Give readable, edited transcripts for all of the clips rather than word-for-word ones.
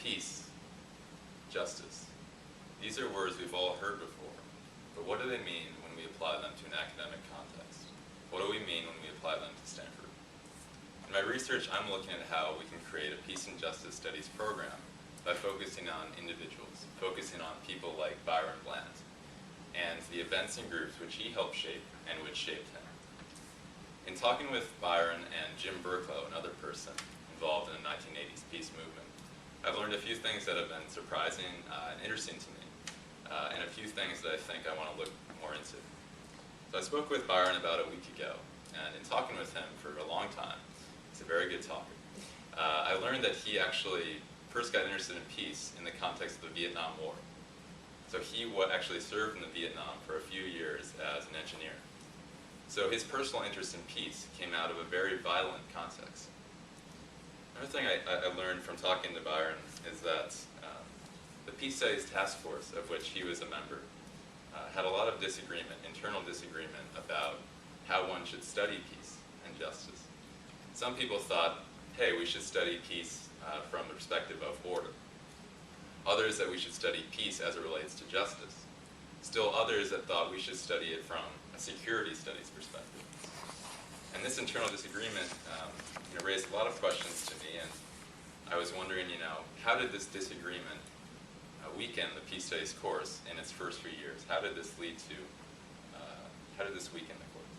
peace, justice. These are words we've all heard before, but what do they mean when we apply them to an academic context? What do we mean when we apply them to Stanford? In my research, I'm looking at how we can create a peace and justice studies program by focusing on individuals, focusing on people like Byron Bland, and the events and groups which he helped shape and which shaped him. In talking with Byron and Jim Berklow, another person involved in the 1980s peace movement, I've learned a few things that have been surprising and interesting to me, and a few things that I think I want to look more into. So I spoke with Byron about a week ago, and in talking with him for a long time, he's a very good talker, I learned that he actually first got interested in peace in the context of the Vietnam War. So he actually served in the Vietnam for a few years as an engineer. So his personal interest in peace came out of a very violent context. Another thing I learned from talking to Byron is that the Peace Studies Task Force, of which he was a member, had a lot of disagreement, internal disagreement, about how one should study peace and justice. Some people thought, hey, we should study peace from the perspective of order. Others that we should study peace as it relates to justice. Still others that thought we should study it from a security studies perspective. And this internal disagreement raised a lot of questions to me, and I was wondering, how did this disagreement weaken the Peace Studies course in its first few years? How did this lead to, how did this weaken the course?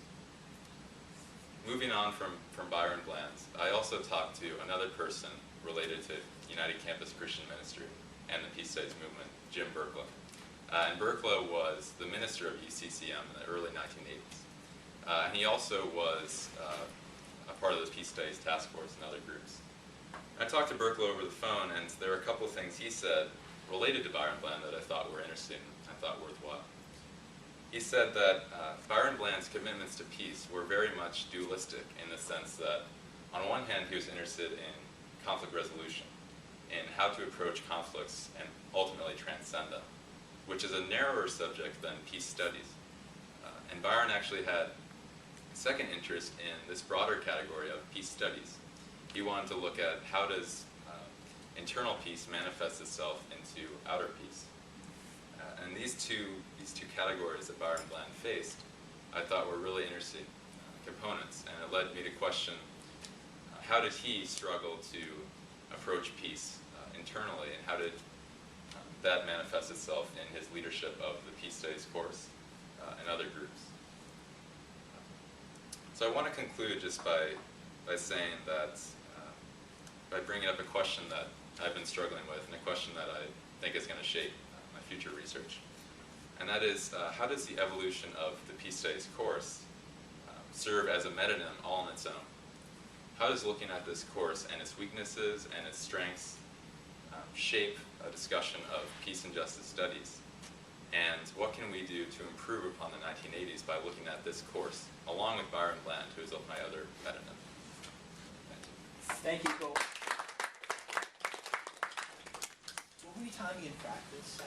Moving on from Byron Bland, I also talked to another person related to United Campus Christian Ministry and the Peace Studies movement, Jim Berklow. And Berklow was the minister of UCCM in the early 1980s. And he also was a part of the Peace Studies Task Force and other groups. I talked to Berklow over the phone, and there were a couple of things he said related to Byron Bland that I thought were interesting, I thought worthwhile. He said that Byron Bland's commitments to peace were very much dualistic in the sense that, on one hand, he was interested in conflict resolution, in how to approach conflicts and ultimately transcend them, which is a narrower subject than peace studies. And Byron actually had a second interest in this broader category of peace studies. He wanted to look at how does internal peace manifest itself into outer peace. And these two categories that Byron Bland faced, I thought were really interesting components, and it led me to question how did he struggle to approach peace internally, and how did that manifest itself in his leadership of the Peace Studies course and other groups. So I want to conclude just by saying that, by bringing up a question that I've been struggling with, and a question that I think is going to shape my future research. And that is, how does the evolution of the Peace Studies course serve as a metonym all on its own? How does looking at this course and its weaknesses and its strengths shape a discussion of peace and justice studies? And what can we do to improve upon the 1980s by looking at this course, along with Byron Bland, who is my other metonym? Thank you, Cole. What were you timing in practice?